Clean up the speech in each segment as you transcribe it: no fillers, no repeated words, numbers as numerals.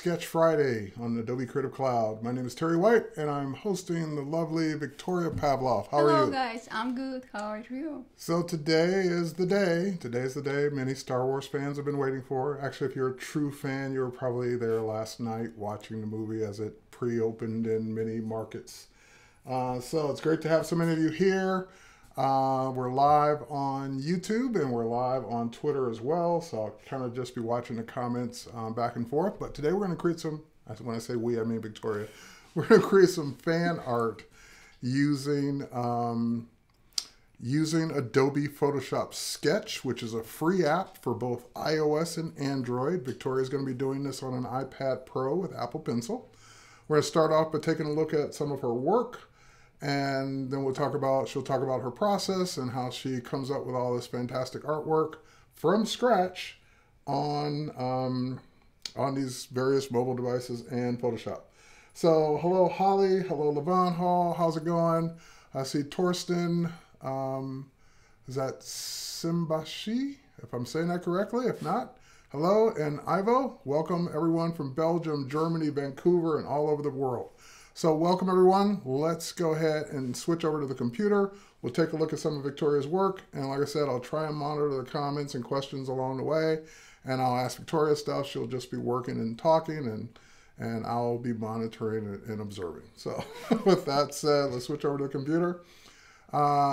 Sketch Friday on Adobe Creative Cloud. My name is Terry White, and I'm hosting the lovely Victoria Pavlov. How are you? Hello, guys. I'm good. How are you? So today is the day. Today's the day many Star Wars fans have been waiting for. Actually, if you're a true fan, you were probably there last night watching the movie as it pre-opened in many markets. So it's great to have so many of you here. We're live on YouTube and we're live on Twitter as well. So I'll kind of just be watching the comments back and forth. But today we're going to create some, when I say we, I mean Victoria. We're going to create some fan art using Adobe Photoshop Sketch, which is a free app for both iOS and Android. Victoria is going to be doing this on an iPad Pro with Apple Pencil. We're going to start off by taking a look at some of her work. And then she'll talk about her process and how she comes up with all this fantastic artwork from scratch on these various mobile devices and Photoshop. So hello, Holly. Hello, Levon Hall. How's it going? I see Torsten. Is that Simbashi? If I'm saying that correctly. If not, hello. And Ivo. Welcome everyone from Belgium, Germany, Vancouver, and all over the world. So welcome everyone. Let's go ahead and switch over to the computer. We'll take a look at some of Victoria's work. And like I said, I'll try and monitor the comments and questions along the way. And I'll ask Victoria stuff. She'll just be working and talking, and I'll be monitoring and observing. So with that said, let's switch over to the computer.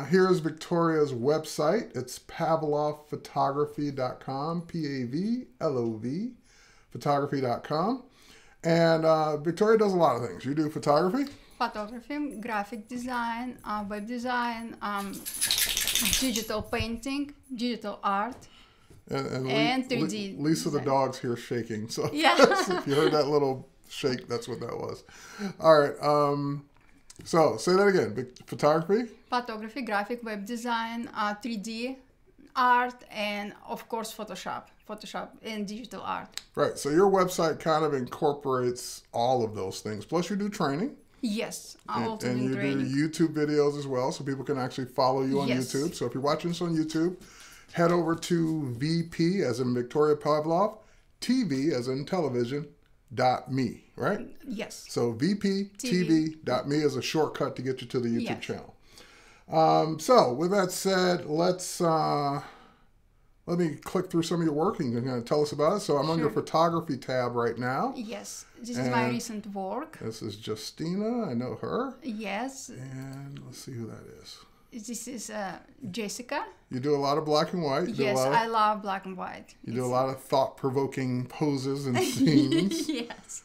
Here's Victoria's website. It's pavlovphotography.com, P-A-V-L-O-V, photography.com. And Victoria does a lot of things. You do photography? Photography, graphic design, web design, digital painting, digital art, and 3D. Lisa the dog's here shaking. So yeah. If you heard that little shake, that's what that was. All right. So say that again. Photography? Photography, graphic, web design, 3D art, and of course Photoshop and digital art. Right. So your website kind of incorporates all of those things. Plus you do training. Yes, I also and do you training. do YouTube videos as well, so people can actually follow you on YouTube. So if you're watching this on YouTube, head over to VP as in Victoria Pavlov, TV as in television, .me, right? Yes. So VPTV.me is a shortcut to get you to the YouTube channel. So with that said, let me click through some of your work and you're going to tell us about it. So I'm on your photography tab right now. Yes, this is my recent work. This is Justina, I know her. Yes. And let's see who that is. This is Jessica. You do a lot of black and white. Yes, I love black and white. You do a lot of thought-provoking poses and scenes. Yes.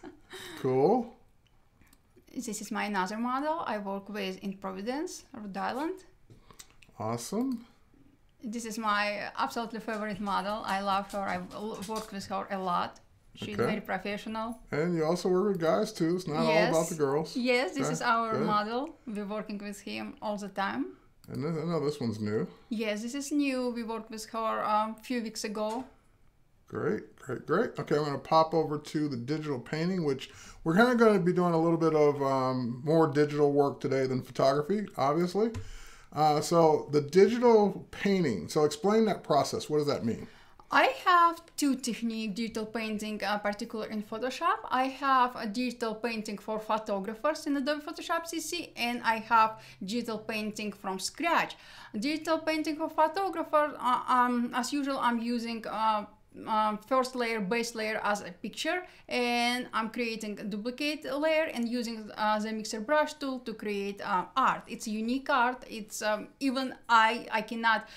Cool. This is my another model I work with in Providence, Rhode Island. Awesome. This is my absolutely favorite model. I love her. I've worked with her a lot. She's very professional. And you also work with guys too. It's not all about the girls. Yes, this is our model. We're working with him all the time. And I know this one's new. Yes, this is new. We worked with her a few weeks ago. Great, great, great. Okay, I'm going to pop over to the digital painting, which we're kind of going to be doing a little bit of more digital work today than photography, obviously. So the digital painting, so explain that process. What does that mean? I have two techniques, digital painting, particularly in Photoshop. I have a digital painting for photographers in Adobe Photoshop CC, and I have digital painting from scratch. Digital painting for photographers, as usual, I'm using first layer, base layer as a picture, and I'm creating a duplicate layer and using the mixer brush tool to create art. It's unique art. It's even I cannot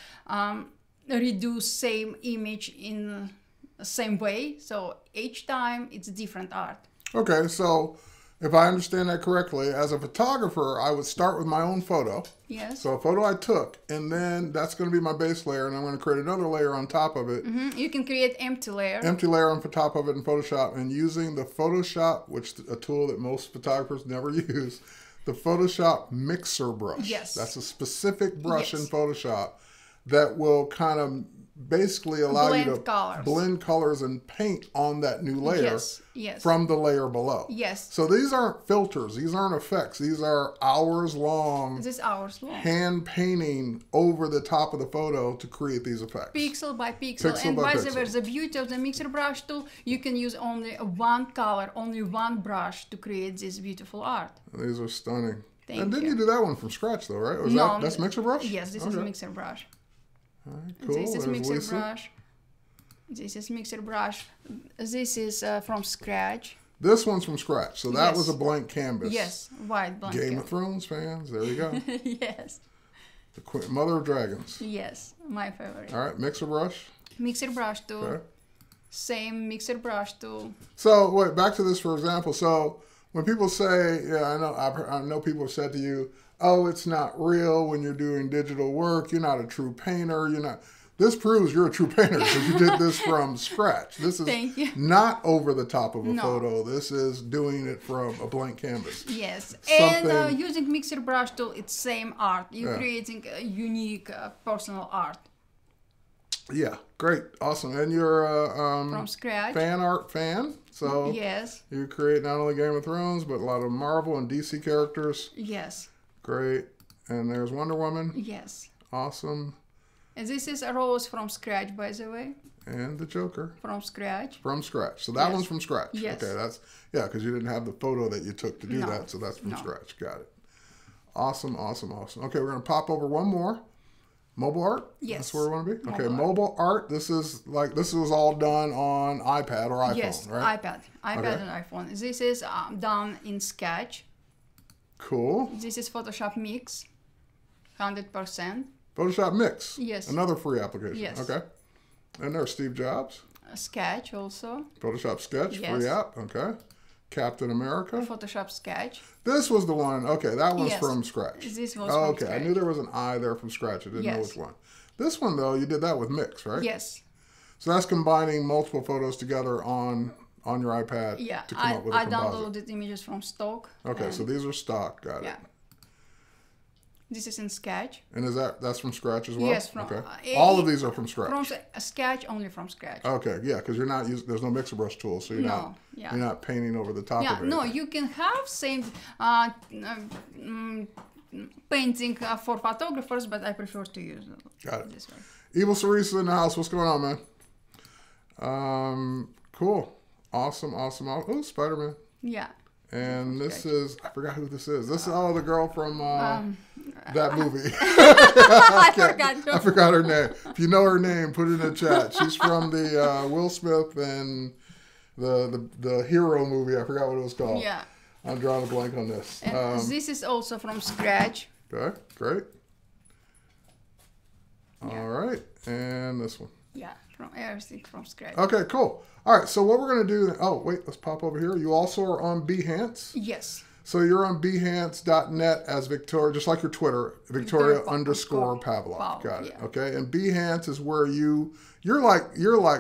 redo same image in the same way, so each time it's different art. Okay, so if I understand that correctly, as a photographer, I would start with my own photo. Yes. So a photo I took, and then that's going to be my base layer, and I'm going to create another layer on top of it. You can create empty layer. Empty layer on top of it in Photoshop, and using the Photoshop, which is a tool that most photographers never use, the Photoshop mixer brush. Yes. That's a specific brush in Photoshop that will kind of basically allow you to colors. blend colors and paint on that new layer yes. from the layer below. Yes. So these aren't filters. These aren't effects. These are hours long. This is hours long. Hand painting over the top of the photo to create these effects. Pixel by pixel. And by the way, the beauty of the mixer brush tool, you can use only one color, only one brush to create this beautiful art. These are stunning. Thank and didn't you do that one from scratch though, right? Was no, that's mixer brush? Yes, this is mixer brush. All right, cool. This is mixer Lisa. brush. This is mixer brush. This is from scratch. This one's from scratch. So that was a blank canvas. Yes, white blank Game of Thrones fans. There you go. yes. The Mother of Dragons. Yes, my favorite. All right, mixer brush. Mixer brush tool. Okay. Same mixer brush tool. So wait, back to this for example. So when people say, yeah, I know people have said to you, oh, it's not real when you're doing digital work. You're not a true painter. You're not. This proves you're a true painter because you did this from scratch. This is not over the top of a photo. This is doing it from a blank canvas. Yes, and using mixer brush tool, it's same art. You're creating a unique personal art. Yeah, great, awesome. And you're a from scratch fan art fan. So you create not only Game of Thrones, but a lot of Marvel and DC characters. Yes. Great. And there's Wonder Woman. Yes. Awesome. And this is a rose from scratch, by the way. And the Joker. From scratch. From scratch. So that one's from scratch. Yes. Okay, that's, because you didn't have the photo that you took to do that. So that's from scratch. Got it. Awesome, awesome, awesome. Okay, we're going to pop over one more. Mobile art? Yes. That's where we want to be? Okay, mobile art. This was all done on iPad or iPhone, right? iPad and iPhone. This is done in Sketch. Cool. This is Photoshop Mix, 100%. Photoshop Mix. Yes. Another free application. Yes. Okay. And there's Steve Jobs. Sketch also. Photoshop Sketch, free app. Okay. Captain America. Photoshop Sketch. This was the one. Okay, that one's from scratch. This was from scratch. I knew there was an I there from scratch. I didn't know which one. This one, though, you did that with Mix, right? Yes. So that's combining multiple photos together on your iPad to come up with a composite. I downloaded images from stock. Okay, so these are stock. Got it. Yeah. This is in Sketch. And that's from scratch as well? Yes, all of these are from scratch. From Sketch, only from scratch. Okay, yeah, because you're not using. There's no mixer brush tool, so you're not painting over the top of it. No, you can have same painting for photographers, but I prefer to use this way. Evil Cerise in the house. What's going on, man? Cool, awesome. Oh, Spider-Man. Yeah. And this is, I forgot who this is. This is the girl from that movie. I forgot her name. If you know her name, put it in the chat. She's from the Will Smith and the Hero movie. I forgot what it was called. Yeah. I'm drawing a blank on this. And this is also from scratch. Okay, great. All right, and this one. Yeah, everything from scratch. Okay, cool. All right, so what we're going to do... Oh, wait, let's pop over here. You also are on Behance? Yes. So you're on Behance.net as Victoria, just like your Twitter, Victoria _Pavlov. Got it. Yeah. Okay, and Behance is where you're like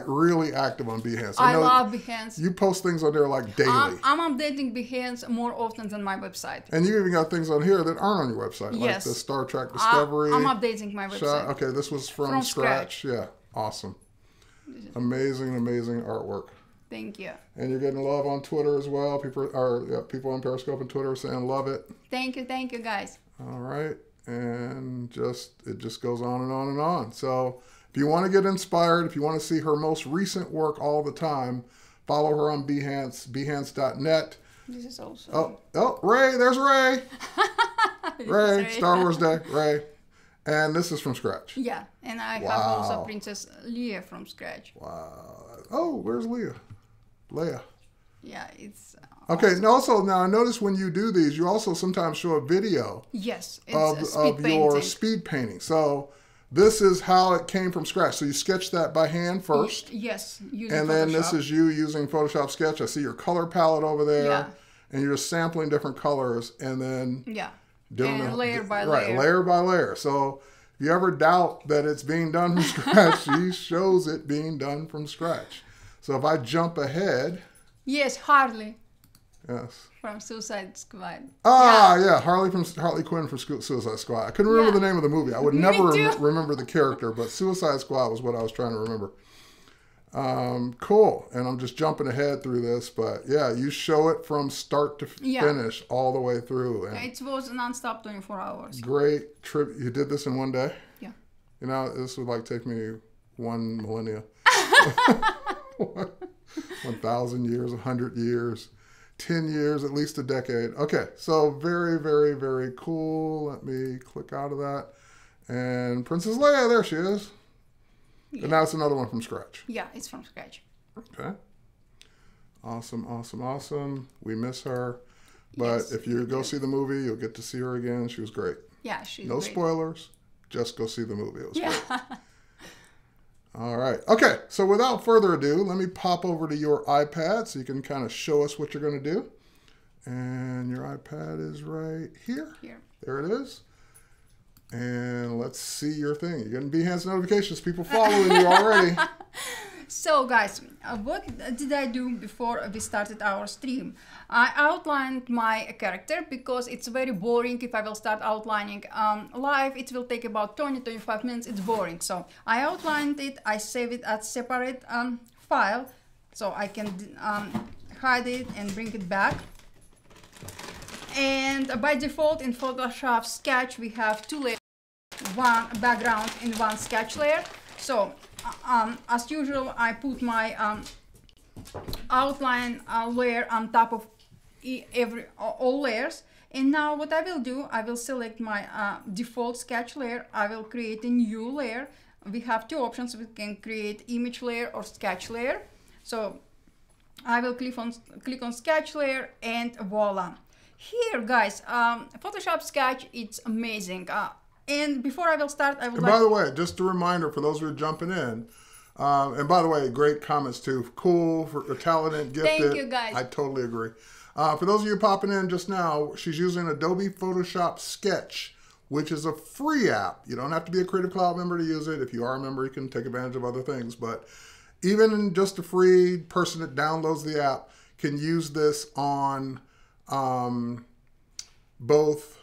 really active on Behance. I love Behance. You post things on there like daily. I'm updating Behance more often than my website. And you even got things on here that aren't on your website, like the Star Trek Discovery. I'm updating my website. Okay, this was from scratch. Yeah, awesome. Amazing artwork. Thank you. And you're getting love on Twitter as well. People on Periscope and Twitter are saying love it. Thank you, guys. All right, and it just goes on and on and on. So if you want to get inspired, if you want to see her most recent work all the time, follow her on Behance, Behance.net. This is also. Oh, Ray, there's Ray. Ray, Star Wars Day, Ray. And this is from scratch. Yeah, and I have also Princess Leia from scratch. Wow. Oh, where's Leia? Leia. Yeah, it's... Okay, and also, now I notice when you do these, you also sometimes show a video of your speed painting. So this is how it came from scratch. So you sketch that by hand first. Yes, using And then this is you using Photoshop Sketch. I see your color palette over there. Yeah. And you're just sampling different colors and then... Yeah. Doing layer by layer. Right, layer by layer. So if you ever doubt that it's being done from scratch, she shows it being done from scratch. So if I jump ahead... Yes, hardly. Yes. From Suicide Squad. Ah, yeah. Harley Quinn from Suicide Squad. I couldn't remember the name of the movie. I would never remember the character, but Suicide Squad was what I was trying to remember. Cool. And I'm just jumping ahead through this, but yeah, you show it from start to finish all the way through. And it was non-stop 24 hours. Great trip. You did this in one day? Yeah. You know, this would like take me 1 millennia. 1,000 years, 100 years, 10 years, at least a decade. Okay, so very, very, very cool. Let me click out of that. And Princess Leia, there she is. Yeah. And now it's another one from scratch. Yeah, it's from scratch. Okay. Awesome, awesome, awesome. We miss her. But if you go see the movie, you'll get to see her again. She was great. Yeah, she's great. No spoilers. Just go see the movie. It was great. All right. Okay. So without further ado, let me pop over to your iPad so you can kind of show us what you're going to do. And your iPad is right here. There it is. And let's see your thing. You're getting Behance notifications. People following you already. So guys, what did I do before we started our stream? I outlined my character because it's very boring if I will start outlining live. It will take about 20-25 minutes. It's boring. So I outlined it. I save it as separate file so I can hide it and bring it back. And by default in Photoshop Sketch we have 2 layers, one background and one sketch layer. So as usual, I put my outline layer on top of all layers. And now what I will do, I will select my default sketch layer. I will create a new layer. We have 2 options. We can create image layer or sketch layer. So I will click on sketch layer and voila. Here, guys, Photoshop Sketch, it's amazing. And before I will start, I would by the way, just a reminder for those who are jumping in, and by the way, great comments too. Cool, for talented, gifted. Thank you, guys. I totally agree. For those of you popping in just now, she's using Adobe Photoshop Sketch, which is a free app. You don't have to be a Creative Cloud member to use it. If you are a member, you can take advantage of other things. But even just a free person that downloads the app can use this on both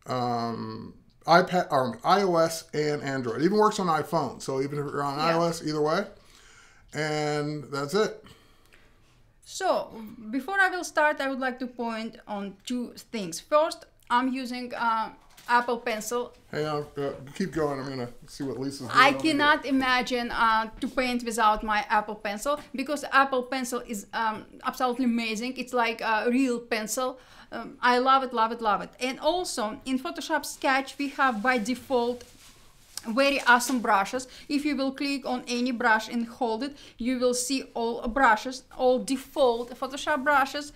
iPad or iOS and Android. It even works on iPhone. So even if you're on iOS, either way. And that's it. So before I will start, I would like to point on 2 things. First, I'm using Apple Pencil. Hey, keep going. I'm going to see what Lisa's doing. I cannot imagine to paint without my Apple Pencil because Apple Pencil is absolutely amazing. It's like a real pencil. I love it, love it, love it. And also in Photoshop Sketch, we have by default very awesome brushes. If you will click on any brush and hold it, you will see all brushes, all default Photoshop brushes,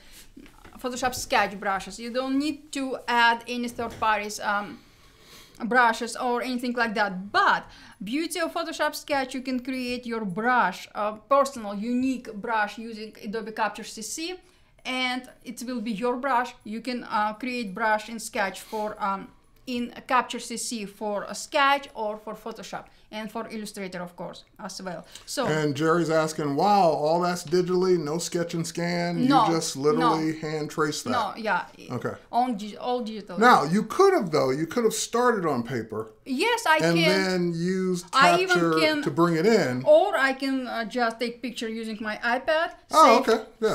Photoshop Sketch brushes. You don't need to add any third parties brushes or anything like that. But beauty of Photoshop Sketch, you can create your brush, personal, unique brush using Adobe Capture CC. And it will be your brush. You can create brush in Sketch for in Capture CC for a Sketch or for Photoshop and for Illustrator, of course, as well. So and Jerry's asking, wow, all that's digitally, no sketch and scan. No, you just literally hand trace that. No, yeah. Okay. All digital. Now you could have though. You could have started on paper. Yes, I can. And then use Capture to bring it in. Or I can just take picture using my iPad.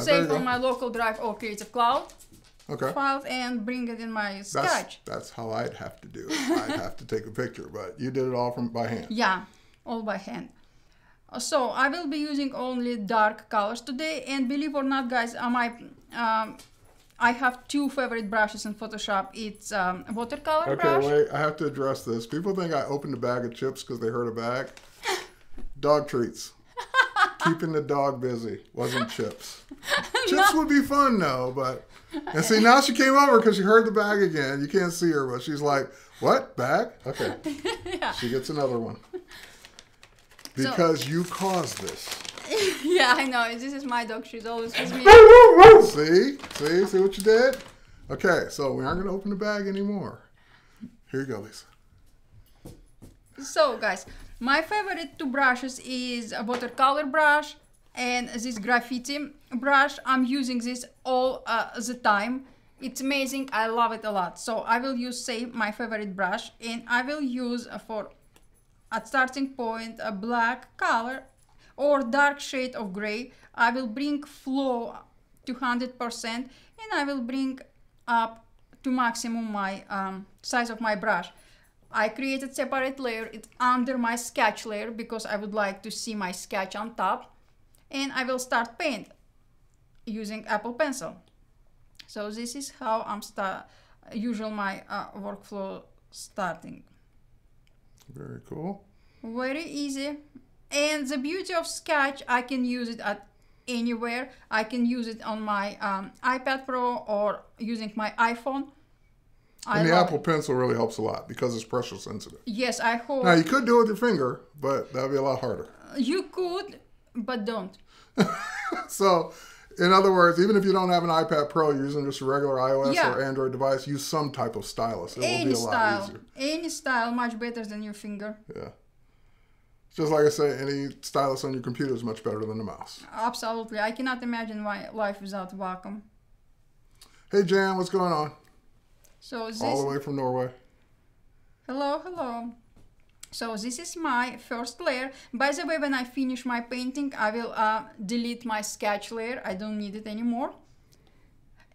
Save on my local drive or Creative Cloud. Okay. Files and bring it in my Sketch. That's how I'd have to do it. I'd have to take a picture, but you did it all by hand. Yeah, all by hand. So I will be using only dark colors today, and believe or not, guys, I have 2 favorite brushes in Photoshop. It's watercolor brush. Okay, wait, I have to address this. People think I opened a bag of chips because they heard a bag. Dog treats. Keeping the dog busy. Wasn't chips. Chips would be fun though, but... And see, now she came over because she heard the bag again. You can't see her, but she's like, what? Bag? Okay. Yeah. She gets another one. Because you caused this. Yeah, I know. This is my dog. She's always with me. See what you did? Okay, so we aren't going to open the bag anymore. Here you go, Lisa. So, guys, my favorite 2 brushes is a watercolor brush And this Graffiti Brush, I'm using this all the time. It's amazing. I love it a lot. So I will use, say, my favorite brush, and I will use for at starting point a black color or dark shade of gray. I will bring flow to 100%, and I will bring up to maximum my size of my brush. I created separate layer. It's under my sketch layer because I would like to see my sketch on top. And I will start paint using Apple Pencil. So this is how I'm usual my workflow starting. Very cool. Very easy. And the beauty of Sketch, I can use it at anywhere. I can use it on my iPad Pro or using my iPhone. And the Apple Pencil really helps a lot because it's pressure sensitive. Yes, I hope. Now, you could do it with your finger, but that would be a lot harder. You could, but don't. So, in other words, even if you don't have an iPad Pro, you're using just a regular iOS Yeah. or Android device, use some type of stylus. It will be a lot easier. Any style, much better than your finger. Yeah. Just like I say, any stylus on your computer is much better than the mouse. Absolutely. I cannot imagine my life without Wacom. Hey, Jan, what's going on? So this... All the way from Norway. Hello, hello. So this is my first layer. By the way, when I finish my painting, I will delete my sketch layer. I don't need it anymore.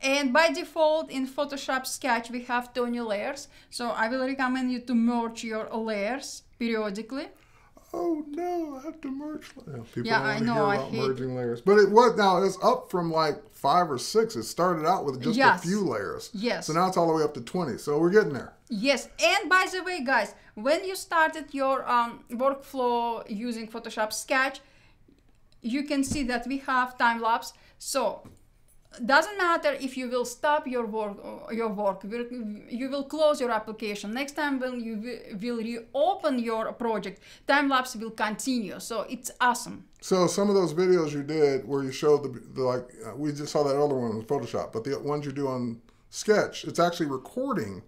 And by default, in Photoshop Sketch, we have 20 layers. So I will recommend you to merge your layers periodically. Oh no, I have to merge. People Yeah, don't I want to know. hear I about hate merging layers. But it was now it's up from like 5 or 6. It started out with just a few layers. Yes. So now it's all the way up to 20. So we're getting there. Yes, and by the way, guys, when you started your workflow using Photoshop Sketch, you can see that we have time lapse. So doesn't matter if you will stop your work. You will close your application. Next time when you will reopen your project, time lapse will continue. So it's awesome. So some of those videos you did where you showed the like we just saw that other one in Photoshop, but the ones you do on Sketch, it's actually recording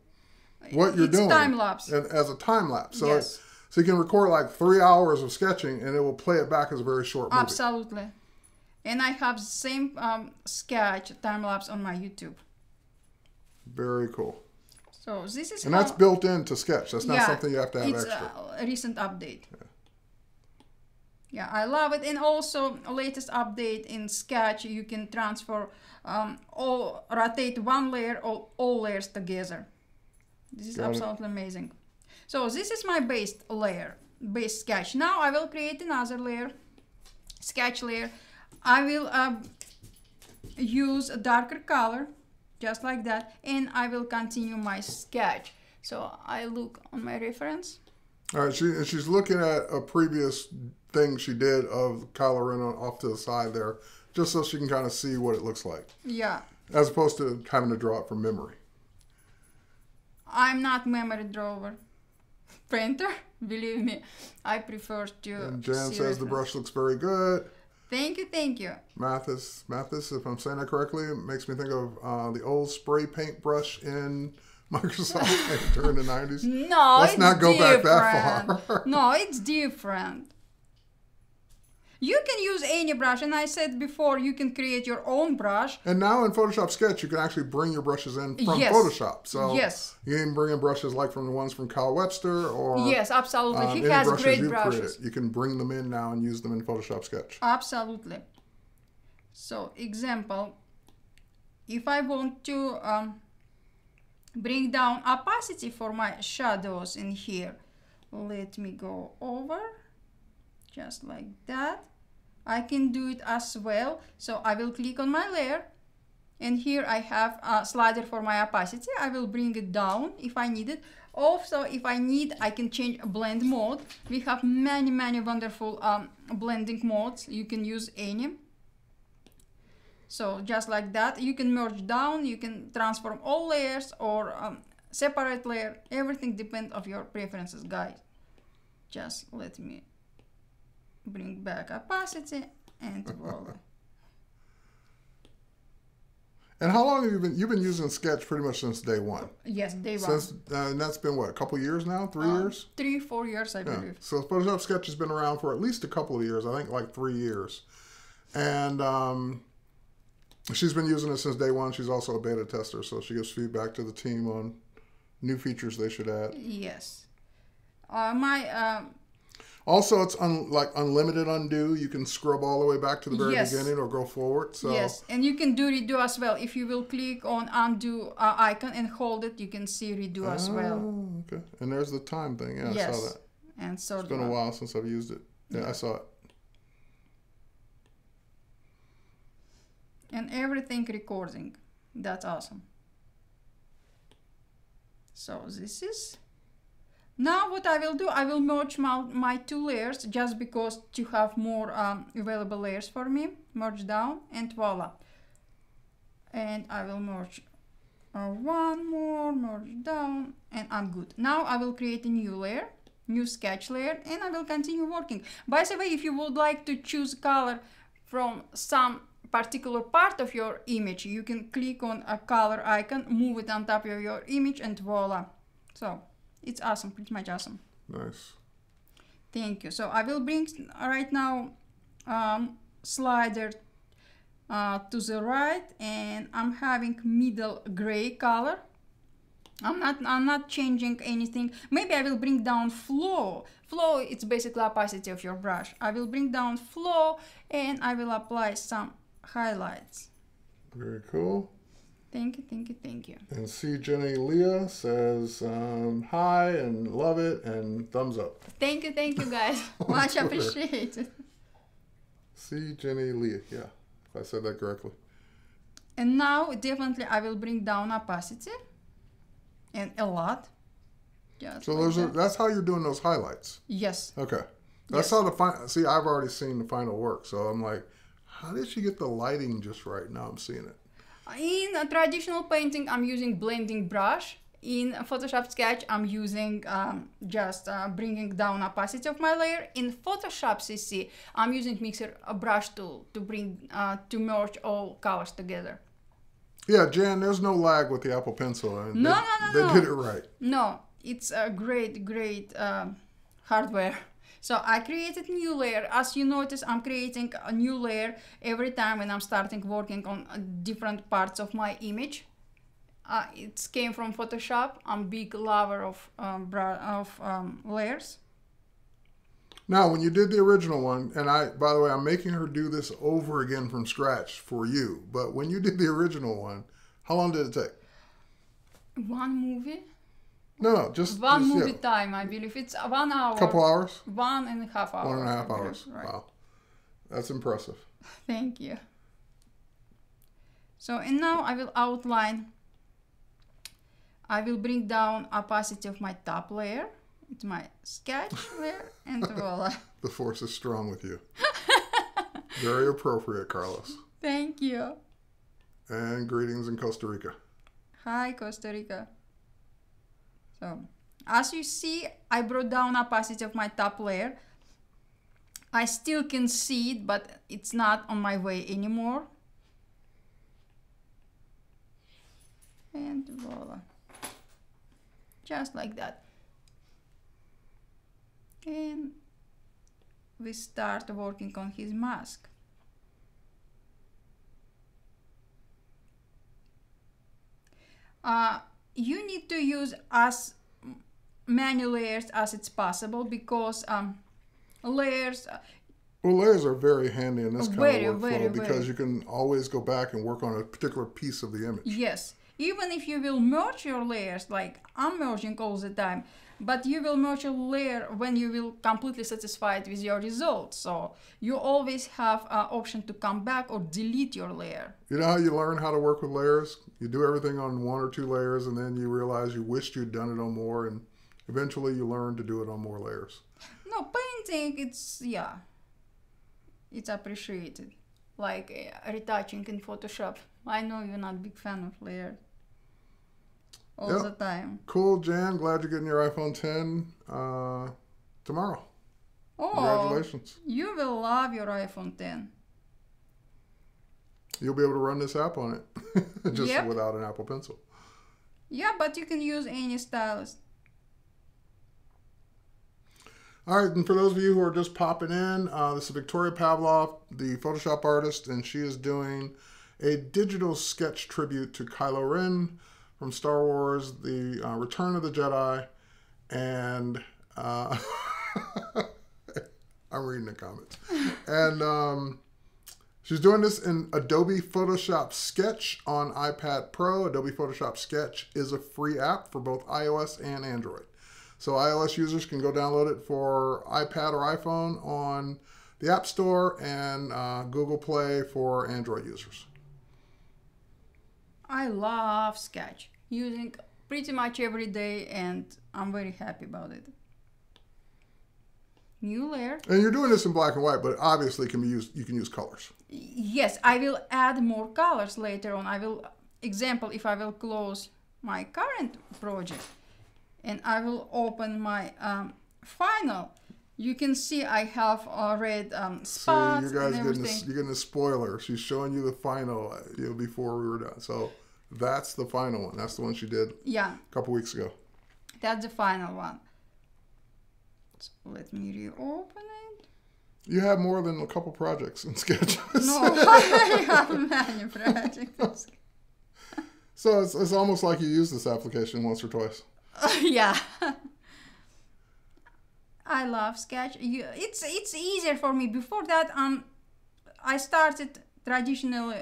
what you're doing. It's time lapse. And as a time lapse. So Yes. so you can record like 3 hours of sketching and it will play it back as a very short movie. Absolutely. And I have the same sketch time lapse on my YouTube. Very cool. So this is And that's built into Sketch. That's not something you have to have it's extra. A recent update. Yeah, I love it. And also latest update in Sketch, you can transfer rotate one layer or all layers together. This is absolutely amazing. So this is my base layer, base sketch. Now I will create another layer, sketch layer. I will use a darker color, just like that, and I will continue my sketch. So I look on my reference. All right, she's looking at a previous thing she did of Kylo Ren off to the side there, just so she can kind of see what it looks like. Yeah. As opposed to having to draw it from memory. I'm not memory drawer painter, believe me. I prefer to. And Jan see says the brush looks very good. Thank you, thank you. Mathis, if I'm saying that correctly, it makes me think of the old spray paint brush in Microsoft Paint during the 90s. No, Let's it's not go different. back that far. No, it's different. You can use any brush, and I said before, you can create your own brush. And now in Photoshop Sketch, you can actually bring your brushes in from Yes. Photoshop. So Yes. you can bring in brushes like from the ones from Kyle Webster or Yes, absolutely. He any has brushes great you've brushes. created. You can bring them in now and use them in Photoshop Sketch. Absolutely. So, example, if I want to bring down opacity for my shadows in here, let me go over, just like that. I can do it as well. So I will click on my layer, and here I have a slider for my opacity. I will bring it down if I need it. Also, if I need, I can change blend mode. We have many wonderful blending modes. You can use any. So just like that, you can merge down, you can transform all layers or separate layer. Everything depends on your preferences, guys. Just let me bring back opacity and voila. And how long have you been using Sketch pretty much since day one? Yes, day one. Since and that's been what, a couple years now? 3 years? 3-4 years, I believe. So Photoshop Sketch has been around for at least a couple of years. I think like 3 years. And she's been using it since day one. She's also a beta tester, so she gives feedback to the team on new features they should add. Yes. Also, it's like unlimited undo. You can scrub all the way back to the very Yes. beginning or go forward. So Yes, and you can do redo as well. If you will click on undo icon and hold it, you can see redo as well. Okay. And there's the time thing. Yeah, Yes. I saw that. And so It's been a while since I've used it. Yeah, I saw it. And everything recording. That's awesome. So this is... Now what I will do, I will merge my two layers just because to have more available layers for me. Merge down and voila. And I will merge one more, merge down, and I'm good. Now I will create a new layer, new sketch layer, and I will continue working. By the way, if you would like to choose color from some particular part of your image, you can click on a color icon, move it on top of your image, and voila. So it's awesome, pretty much awesome. Nice. Thank you. So I will bring right now slider to the right, and I'm having middle gray color. I'm not changing anything. Maybe I will bring down flow. Flow, it's basically opacity of your brush. I will bring down flow and I will apply some highlights. Very cool. Thank you, thank you, thank you. And C. Jenny Leah says hi and love it and thumbs up. Thank you guys. Much appreciated. C. Jenny Leah, yeah, if I said that correctly. And now definitely I will bring down opacity, and a lot. Just So like that's how you're doing those highlights. Yes. Okay. That's how the final. See, I've already seen the final work, so I'm like, how did she get the lighting just right? Now I'm seeing it. In a traditional painting, I'm using blending brush. In Photoshop Sketch, I'm using just bringing down opacity of my layer. In Photoshop CC, I'm using mixer brush tool to bring to merge all colors together. Yeah, Jan, there's no lag with the Apple Pencil. And No. They did it right. No, it's a great hardware. So I created a new layer. As you notice, I'm creating a new layer every time when I'm starting working on different parts of my image. It came from Photoshop. I'm a big lover of layers. Now, when you did the original one, and by the way, I'm making her do this over again from scratch for you. But when you did the original one, how long did it take? One movie? No, just one movie yeah. time, I believe. It's 1 hour. Couple hours? 1.5 hours. 1.5 hours. Right. Wow. That's impressive. Thank you. So, and now I will outline. I will bring down opacity of my top layer. It's my sketch layer, and voila. The force is strong with you. Very appropriate, Carlos. Thank you. And greetings in Costa Rica. Hi, Costa Rica. So, as you see, I brought down opacity of my top layer. I still can see it, but it's not on my way anymore. And voila. Just like that. And we start working on his mask. You need to use as many layers as it's possible because layers... Well, layers are very handy in this kind of workflow very. because you can always go back and work on a particular piece of the image. Yes. Even if you will merge your layers, like I'm merging all the time, but you will merge a layer when you will completely satisfied with your results. So you always have an option to come back or delete your layer. You know how you learn how to work with layers? You do everything on 1 or 2 layers, and then you realize you wished you'd done it on more, and eventually you learn to do it on more layers. No, painting, it's appreciated. Like retouching in Photoshop. I know you're not a big fan of layers. All the time. Cool, Jan. Glad you're getting your iPhone 10 tomorrow. Oh, congratulations. You will love your iPhone 10. You'll be able to run this app on it just without an Apple Pencil. Yeah, but you can use any stylist. All right, and for those of you who are just popping in, this is Victoria Pavlov, the Photoshop artist, and she is doing a digital sketch tribute to Kylo Ren from Star Wars, The Return of the Jedi, and I'm reading the comments. And she's doing this in Adobe Photoshop Sketch on iPad Pro. Adobe Photoshop Sketch is a free app for both iOS and Android. So iOS users can go download it for iPad or iPhone on the App Store, and Google Play for Android users. I love Sketch, using pretty much every day, and I'm very happy about it. New layer. And you're doing this in black and white, but obviously can be used. You can use colors. Yes, I will add more colors later on. I will, example, if I will close my current project and I will open my final, you can see I have red spots. See, you guys and everything. you're getting a spoiler. She's showing you the final before we were done. So that's the final one. That's the one she did a couple weeks ago. That's the final one. So let me reopen it. You have more than a couple projects in Sketch. No, I have many projects. So it's almost like you use this application once or twice. Yeah. I love Sketch. It's easier for me. Before that, I started traditionally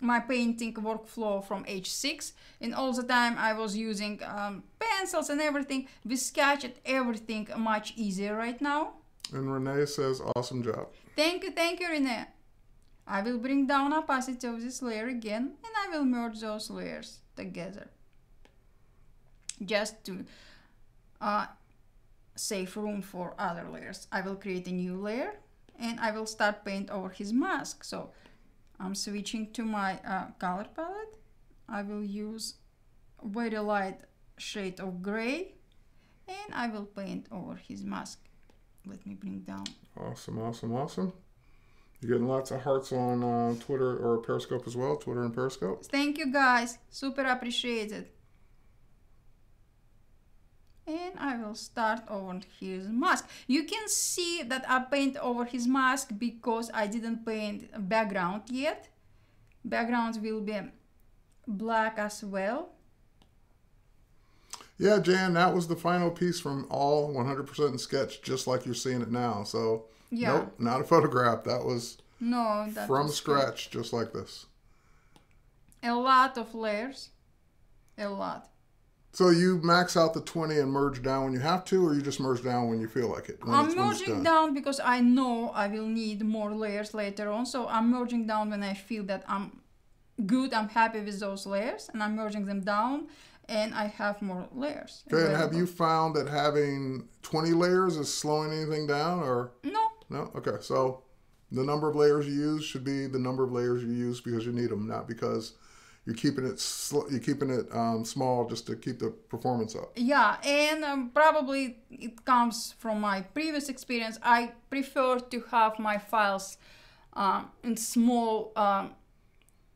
my painting workflow from age 6, and all the time I was using pencils and everything. With Sketch, everything much easier right now. And Renee says, awesome job. Thank you, Renee. I will bring down opacity of this layer again, and I will merge those layers together. Just to save room for other layers. I will create a new layer, and I will start paint over his mask. So I'm switching to my color palette. I will use very light shade of gray, and I will paint over his mask. Let me bring down. Awesome, awesome, awesome. You're getting lots of hearts on Twitter or Periscope as well, Twitter and Periscope. Thank you, guys. Super appreciated. And I will start over his mask. You can see that I paint over his mask because I didn't paint a background yet. Background will be black as well. Yeah, Jan, that was the final piece from all 100% in Sketch, just like you're seeing it now. So, nope, not a photograph. That was from scratch, just like this. A lot of layers. A lot. So you max out the 20 and merge down when you have to, or you just merge down when you feel like it? I'm merging down because I know I will need more layers later on. So I'm merging down when I feel that I'm good, I'm happy with those layers, and I'm merging them down, and I have more layers. Okay, and have you found that having 20 layers is slowing anything down, or? No. No? Okay, so the number of layers you use should be the number of layers you use because you need them, not because you're keeping it small just to keep the performance up. Yeah, and probably it comes from my previous experience. I prefer to have my files in small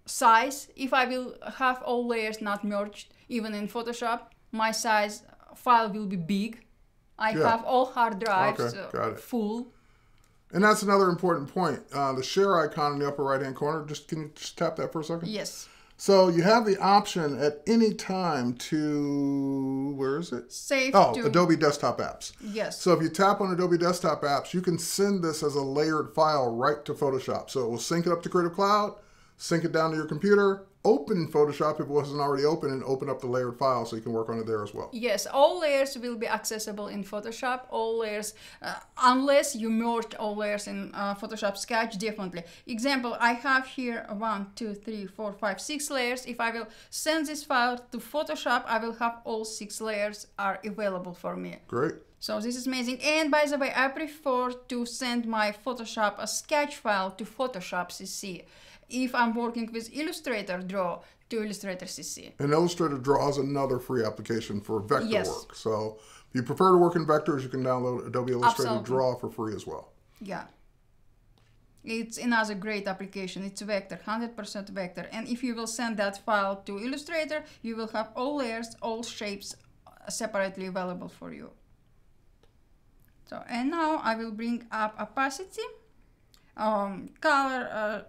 size. If I will have all layers not merged, even in Photoshop, my size file will be big. I have all hard drives full. And that's another important point. The share icon in the upper right-hand corner, can you just tap that for a second? Yes. So you have the option at any time to, where is it? Save to Adobe Desktop Apps. Yes. So if you tap on Adobe Desktop Apps, you can send this as a layered file right to Photoshop. So it will sync it up to Creative Cloud, sync it down to your computer, open Photoshop if it wasn't already open, and open up the layered file so you can work on it there as well. Yes, all layers will be accessible in Photoshop. All layers, unless you merged all layers in Photoshop Sketch, definitely. Example, I have here 1, 2, 3, 4, 5, 6 layers. If I will send this file to Photoshop, I will have all 6 layers are available for me. Great. So this is amazing. And by the way, I prefer to send my Photoshop a sketch file to Photoshop CC. If I'm working with Illustrator Draw, to Illustrator CC. And Illustrator Draw is another free application for vector work. So if you prefer to work in vectors, you can download Adobe Illustrator Draw for free as well. Yeah. It's another great application. It's vector, 100% vector. And if you will send that file to Illustrator, you will have all layers, all shapes separately available for you. So, and now I will bring up opacity, color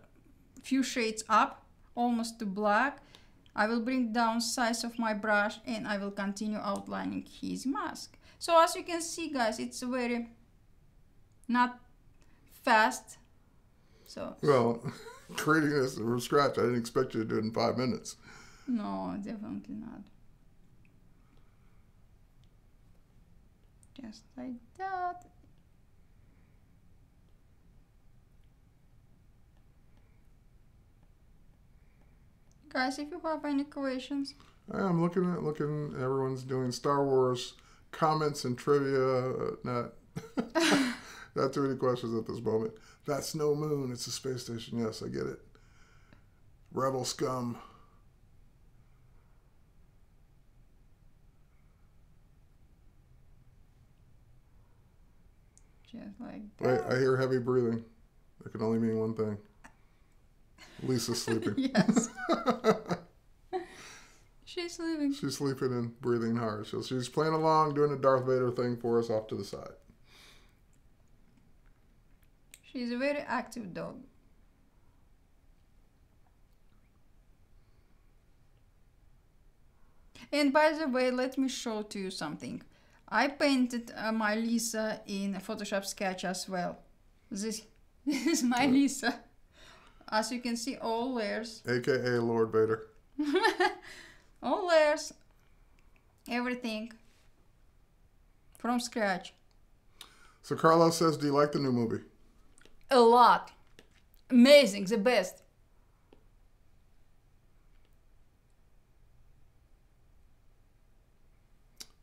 few shades up, almost to black. I will bring down size of my brush and I will continue outlining his mask. So as you can see, guys, it's very not fast. So well, creating this from scratch, I didn't expect you to do it in 5 minutes. no, definitely not. Just like that. Guys, if you have any questions. I'm looking. Everyone's doing Star Wars comments and trivia. Not too many questions at this moment. That's no moon. It's a space station. Yes, I get it. Rebel scum. Just like Wait, that. I hear heavy breathing. That can only mean one thing. Lisa's sleeping. Yes. She's sleeping. She's sleeping and breathing hard. So she's playing along, doing a Darth Vader thing for us off to the side. She's a very active dog. And by the way, let me show to you something. I painted my Lisa in Photoshop Sketch as well. This is my Lisa. As you can see, all layers. AKA Lord Vader. All layers. Everything. From scratch. So Carlos says, do you like the new movie? A lot. Amazing. The best.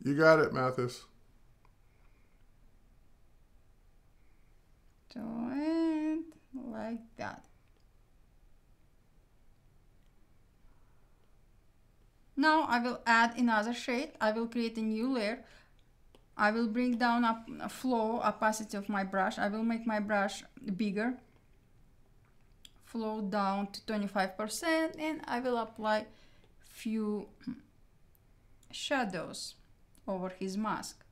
You got it, Mathis. So, and like that. Now I will add another shade. I will create a new layer. I will bring down a flow opacity of my brush. I will make my brush bigger. Flow down to 25% and I will apply few shadows over his mask.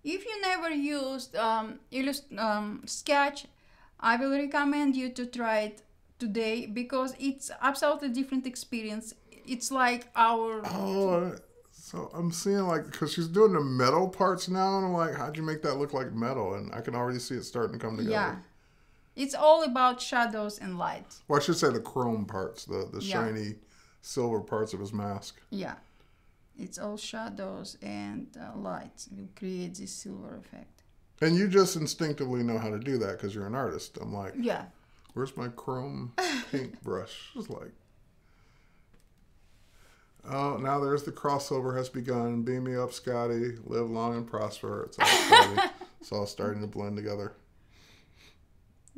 If you never used Sketch, I will recommend you to try it today because it's absolutely different experience. It's like our... Oh, so I'm seeing like, because she's doing the metal parts now, and I'm like, how'd you make that look like metal? And I can already see it starting to come together. Yeah. It's all about shadows and light. Well, I should say the chrome parts, the Yeah. shiny silver parts of his mask. Yeah. It's all shadows and light will create this silver effect. And you just instinctively know how to do that because you're an artist. I'm like, Yeah. where's my chrome paint brush? It's like, oh, now there's the crossover has begun. Beam me up, Scotty. Live long and prosper. It's all starting to blend together.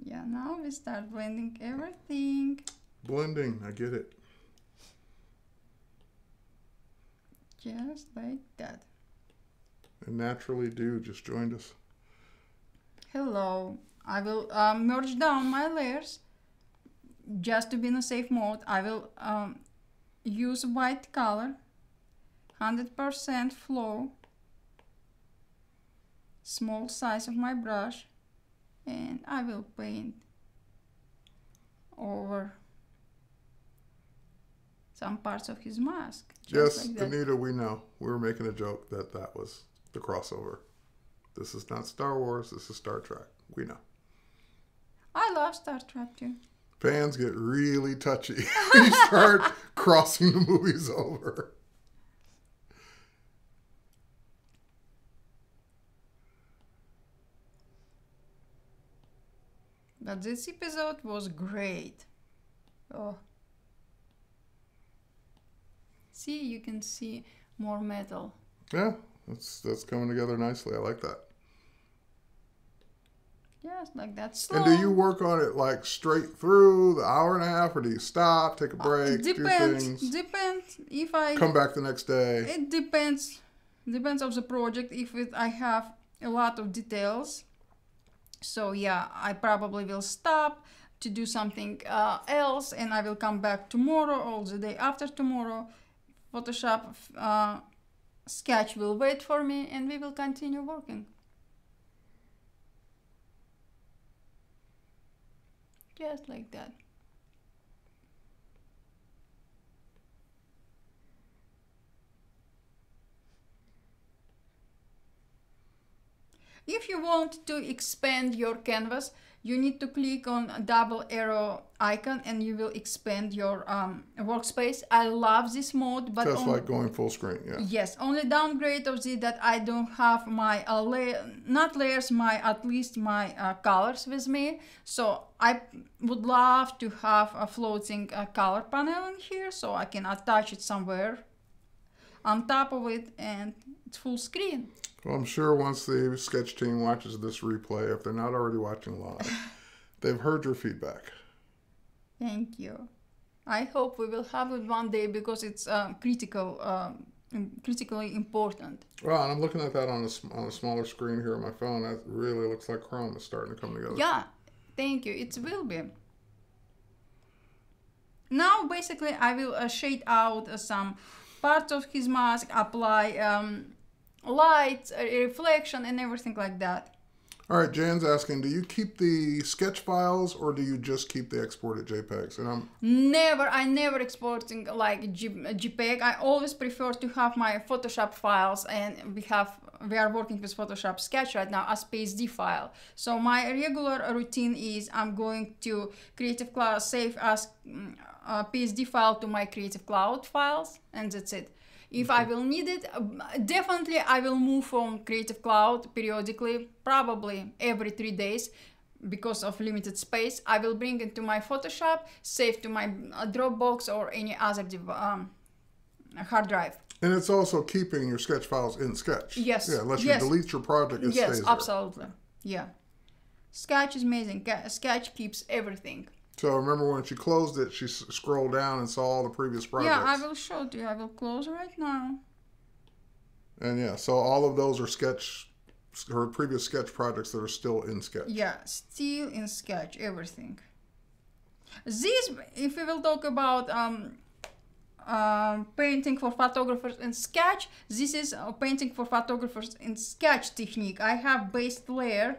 Yeah, now we start blending everything. Blending, I get it. Just like that. And Naturally Do just joined us. Hello. I will merge down my layers. Just to be in a safe mode, I will use white color, 100% flow, small size of my brush, and I will paint over some parts of his mask. Yes, Like that. Anita, we know. We were making a joke that was the crossover. This is not Star Wars. This is Star Trek. We know. I love Star Trek too. Fans get really touchy. You start crossing the movies over. But this episode was great. Oh. See, you can see more metal. Yeah, that's coming together nicely. I like that. Just like that. Slow. And do you work on it like straight through the hour and a half, or do you stop, take a break, do things, Depends. If I come back the next day? It depends. Depends on the project. If I have a lot of details, so yeah, I probably will stop to do something else, and I will come back tomorrow or the day after tomorrow. Photoshop Sketch will wait for me and we will continue working. Just like that. If you want to expand your canvas, you need to click on a double arrow icon and you will expand your workspace. I love this mode, but just like going full screen, yeah. Yes, only downgrade of this that I don't have my not layers, at least my colors with me. So I would love to have a floating color panel in here, so I can attach it somewhere on top of it, and it's full screen. Well, I'm sure once the sketch team watches this replay, if they're not already watching live, they've heard your feedback. Thank you. I hope we will have it one day because it's critically important. Well, and I'm looking at that on a smaller screen here on my phone. That really looks like Chrome is starting to come together. Yeah, thank you. It will be. Now, basically, I will shade out some parts of his mask, apply lights, reflection, and everything like that. All right, Jan's asking, do you keep the sketch files or do you just keep the exported JPEGs? And I never exporting like JPEG. I always prefer to have my Photoshop files, and we are working with Photoshop Sketch right now as PSD file. So my regular routine is I'm going to Creative Cloud, save as a PSD file to my Creative Cloud files, and that's it. If I will need it, definitely I will move from Creative Cloud periodically, probably every 3 days because of limited space. I will bring it to my Photoshop, save to my Dropbox or any other hard drive. And it's also keeping your sketch files in Sketch. Yes. Yeah, unless you delete your project, it stays there. Yes, absolutely. Yeah. Sketch is amazing. Sketch keeps everything. So remember when she closed it, she scrolled down and saw all the previous projects. Yeah, I will show it to you. I will close right now. And yeah, so all of those are her previous Sketch projects that are still in Sketch. Yeah, still in Sketch, everything. This, if we will talk about painting for photographers in Sketch, this is painting for photographers in Sketch technique. I have base layer.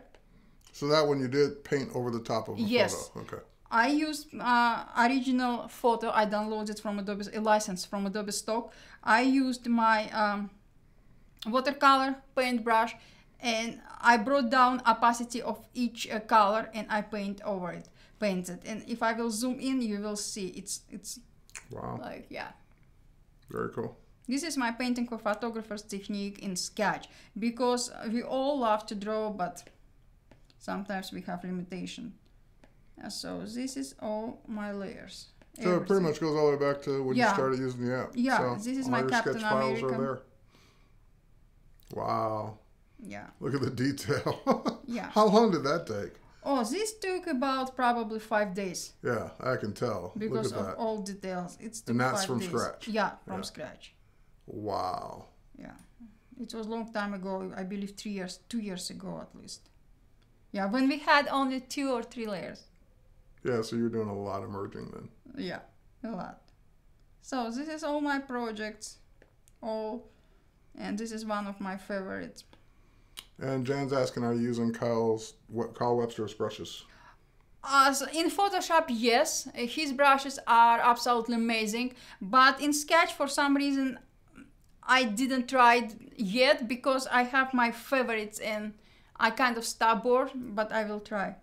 So that one you did paint over the top of a photo. Okay. I used original photo. I downloaded from Adobe, a license from Adobe Stock. I used my watercolor paintbrush, and I brought down opacity of each color, and I painted. And if I will zoom in, you will see it's wow. Like, yeah. Very cool. This is my painting for photographers technique in Sketch, because we all love to draw, but sometimes we have limitation. So this is all my layers. So it pretty much goes all the way back to when you started using the app. Yeah, so this is my Captain sketch files America. are there. Wow. Yeah. Look at the detail. Yeah. How long did that take? Oh, this took about probably 5 days. Yeah, I can tell. Because Look at of that. all details. And that's from scratch? Yeah, from scratch. Wow. Yeah. It was a long time ago, I believe 2 years ago at least. Yeah, when we had only 2 or 3 layers. Yeah, so you're doing a lot of merging then. Yeah, a lot. So this is all my projects, and this is one of my favorites. And Jan's asking, are you using Kyle Webster's brushes? So in Photoshop, yes, his brushes are absolutely amazing, but in Sketch, for some reason, I didn't try it yet because I have my favorites and I kind of stubborn, but I will try.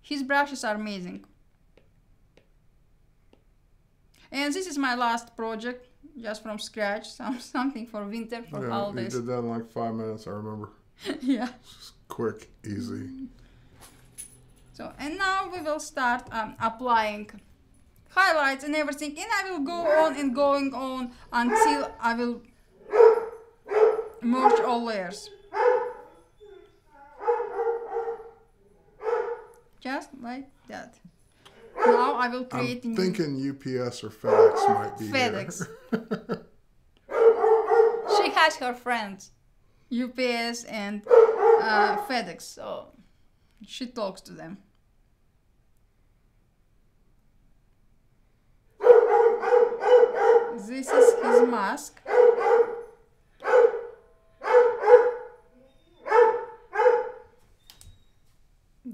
His brushes are amazing. And this is my last project, just from scratch, something for winter, for holidays. You did that in like 5 minutes, I remember. Yeah. Just quick, easy. So, and now we will start applying highlights and everything, and I will go on and going on until I will merge all layers. Just like that. Now I will create I'm thinking UPS or FedEx might be FedEx. here. She has her friends, UPS and FedEx, so she talks to them. This is his mask.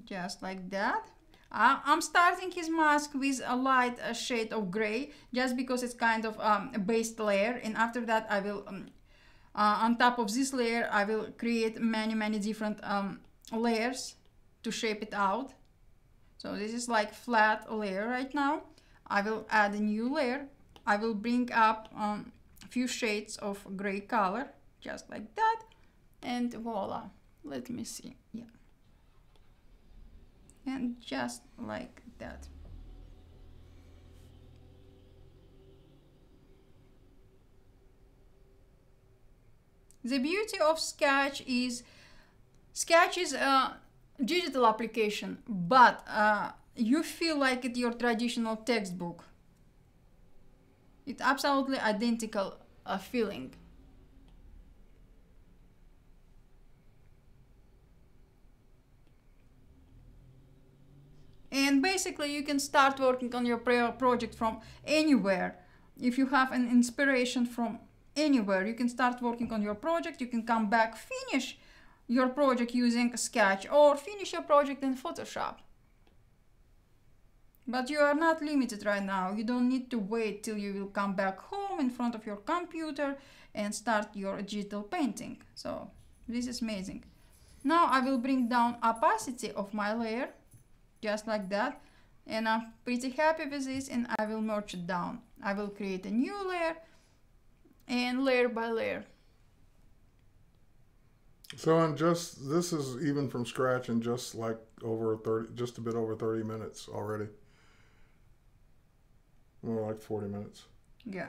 Just like that. I'm starting his mask with a light shade of gray, just because it's kind of a base layer, and after that I will, on top of this layer, I will create many different layers to shape it out. So this is like flat layer right now. I will add a new layer. I will bring up a few shades of gray color, just like that, and voila. Let me see. Yeah. And just like that. The beauty of Sketch is a digital application, but you feel like it's your traditional textbook. It's absolutely identical feeling. And basically you can start working on your project from anywhere. If you have an inspiration from anywhere, you can start working on your project. You can come back, finish your project using Sketch, or finish your project in Photoshop. But you are not limited right now. You don't need to wait till you will come back home in front of your computer and start your digital painting. So this is amazing. Now I will bring down opacity of my layer, just like that, and I'm pretty happy with this, and I will merge it down. I will create a new layer, and layer by layer. So, and just, this is even from scratch in just like over 30, just a bit over 30 minutes already. More like 40 minutes. Yeah.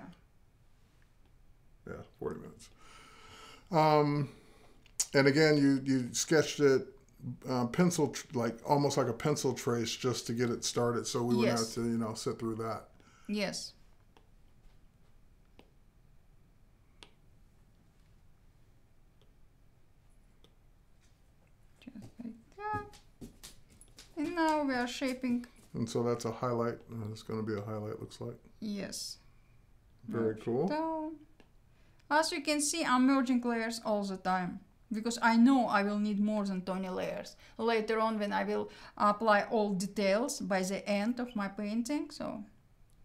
Yeah, 40 minutes. And again, you sketched it pencil, like almost like a pencil trace, just to get it started, so we wouldn't have to, you know, sit through that. Yes. Just like that. And now we are shaping. And so that's a highlight. It's going to be a highlight, looks like. Yes. Very cool. Down. As you can see, I'm merging layers all the time, because I know I will need more than 20 layers later on when I will apply all details by the end of my painting. So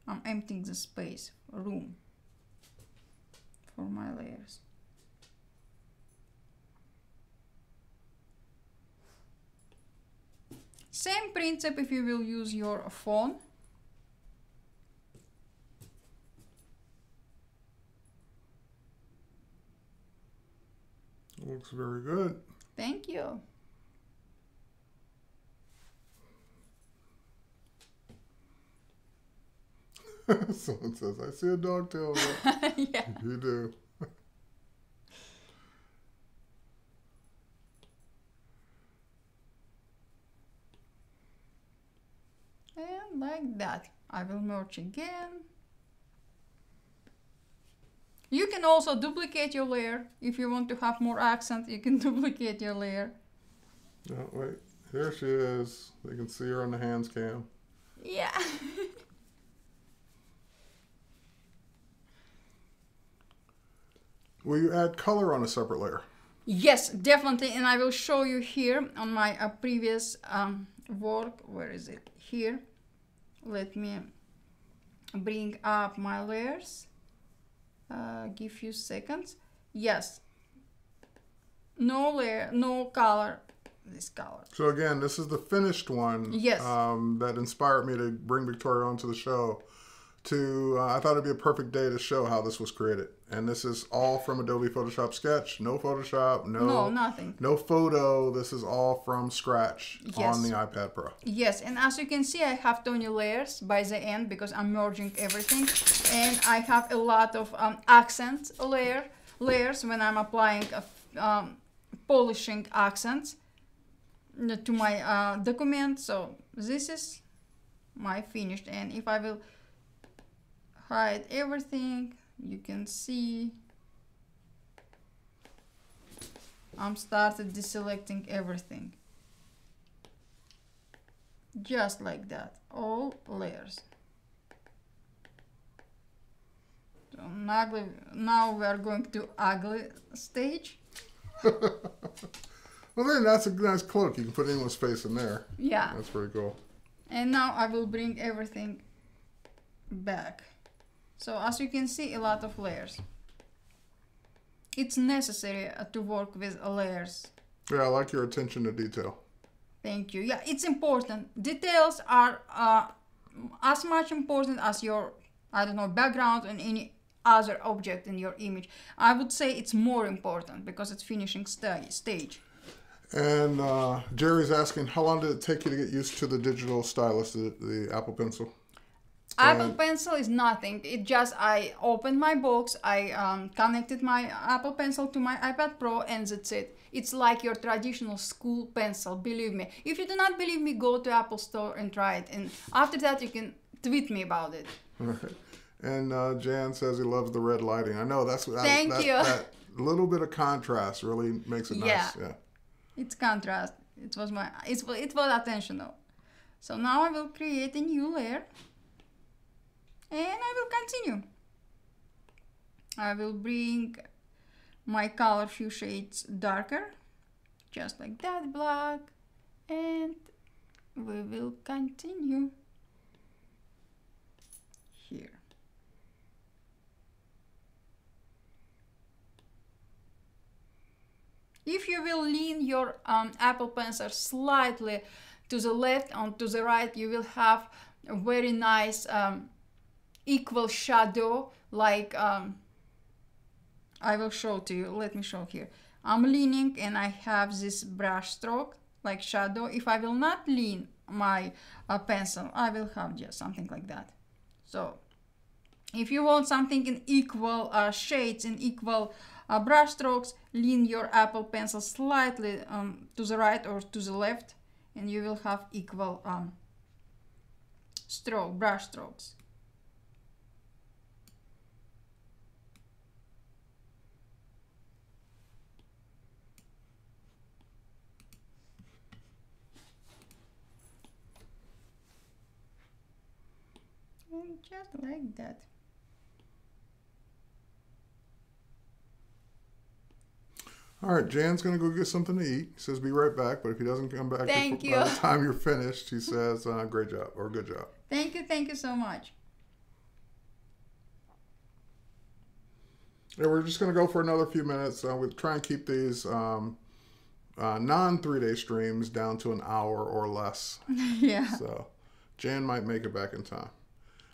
I'm emptying the space, room for my layers. Same principle if you will use your phone. Looks very good. Thank you. Someone says, I see a dog tail. Yeah. You do. And like that. I will merge again. You can also duplicate your layer. If you want to have more accent, you can duplicate your layer. Oh, wait. Here she is. You can see her on the hands cam. Yeah. Will you add color on a separate layer? Yes, definitely. And I will show you here on my previous work. Where is it? Here. Let me bring up my layers. Give few seconds. Yes. No layer, no color. This color. So again, this is the finished one. Yes. That inspired me to bring Victoria onto the show. I thought it'd be a perfect day to show how this was created. And this is all from Adobe Photoshop Sketch. No Photoshop, no nothing. No photo. This is all from scratch on the iPad Pro. Yes, and as you can see, I have 20 layers by the end because I'm merging everything. And I have a lot of accent layers when I'm applying polishing accents to my document. So this is my finished. And if I will hide everything, you can see I'm started deselecting everything, just like that, all layers. So So now we are going to ugly stage. Well, then that's a nice cloak. You can put anyone's face in there. Yeah. That's pretty cool. And now I will bring everything back. So as you can see, a lot of layers. It's necessary to work with layers. Yeah, I like your attention to detail. Thank you. Yeah, it's important. Details are as much important as your, I don't know, background and any other object in your image. I would say it's more important because it's finishing stage. And Jerry's asking, how long did it take you to get used to the digital stylus, the Apple Pencil? Apple Pencil is nothing. It just, I opened my box, I connected my Apple Pencil to my iPad Pro, and that's it. It's like your traditional school pencil, believe me. If you do not believe me, go to Apple Store and try it. And after that, you can tweet me about it. Right. And Jan says he loves the red lighting. I know that's Thank you. That little bit of contrast really makes it nice. Yeah. It's contrast. It was attentional. So now I will create a new layer. And I will continue. I will bring my color few shades darker, just like that, black, and we will continue here. If you will lean your Apple Pencil slightly to the left and to the right, you will have a very nice equal shadow, like I will show to you. Let me show here. I'm leaning and I have this brush stroke like shadow. If I will not lean my pencil, I will have just something like that. So if you want something in equal shades, in equal brush strokes, lean your Apple Pencil slightly to the right or to the left, and you will have equal brush strokes. And just like that. All right, Jan's going to go get something to eat. He says be right back, but if he doesn't come back by the time you're finished, he says great job or good job. Thank you so much. Yeah, we're just going to go for another few minutes. We'll try and keep these non-3-day streams down to an hour or less. Yeah. So Jan might make it back in time.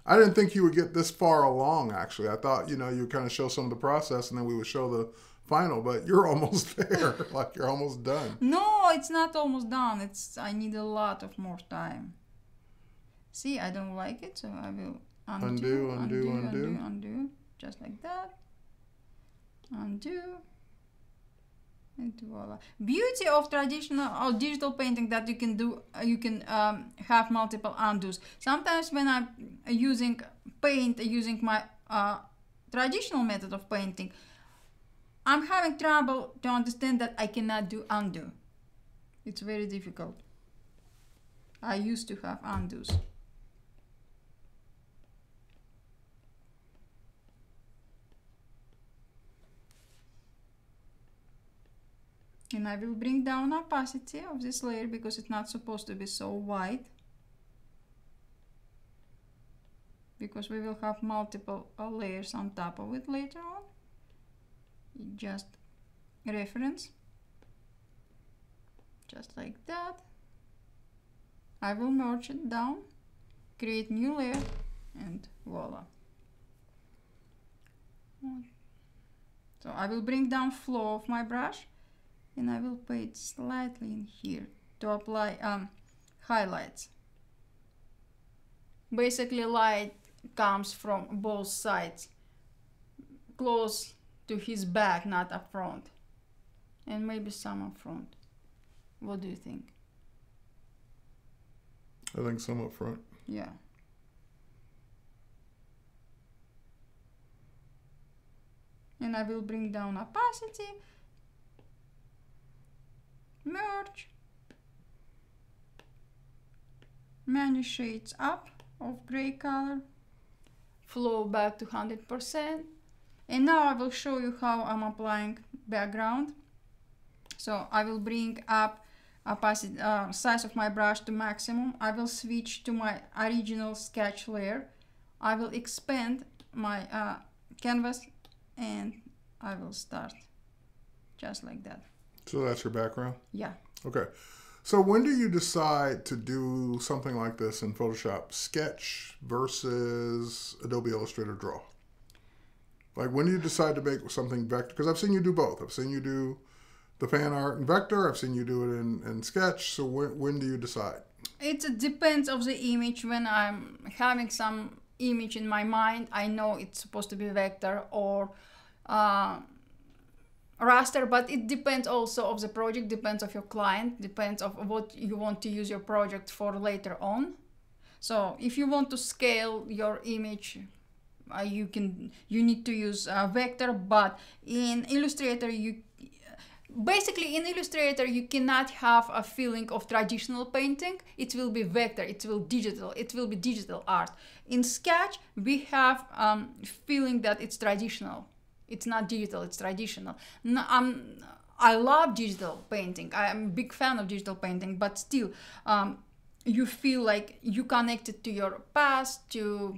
I didn't think you would get this far along, actually. I thought, you would kind of show some of the process and then we would show the final, but you're almost there. Like you're almost done. No, it's not almost done. I need a lot of more time. See, I don't like it, so I will undo. Just like that. Undo. And voila. Beauty of traditional or digital painting that you can do, you can have multiple undos. Sometimes when I'm using my traditional method of painting, I'm having trouble to understand that I cannot do undo. It's very difficult. I used to have undos. And I will bring down opacity of this layer because it's not supposed to be so white. Because we will have multiple layers on top of it later on. Just reference. Just like that. I will merge it down, create new layer, and voila. So I will bring down flow of my brush. And I will put it slightly in here to apply highlights. Basically, light comes from both sides, close to his back, not up front, and maybe some up front. What do you think? I think some up front. Yeah. And I will bring down opacity. Merge, many shades up of gray color, flow back to 100%, And now I will show you how I'm applying background. So I will bring up opacity, size of my brush to maximum. I will switch to my original sketch layer. I will expand my canvas, and I will start just like that. So that's your background? Yeah. Okay. So when do you decide to do something like this in Photoshop? Sketch versus Adobe Illustrator Draw? Like, when do you decide to make something vector? Because I've seen you do both. I've seen you do the fan art in vector. I've seen you do it in Sketch. So when do you decide? It depends of the image. When I'm having some image in my mind, I know it's supposed to be vector or raster, but it depends also of the project, depends of your client, depends of what you want to use your project for later on. So if you want to scale your image, you need to use vector, but in Illustrator basically in Illustrator you cannot have a feeling of traditional painting. It will be vector, it will be digital art. In Sketch we have feeling that it's traditional. It's not digital, it's traditional. No, I love digital painting. I'm a big fan of digital painting, but still, you feel like you connected to your past, to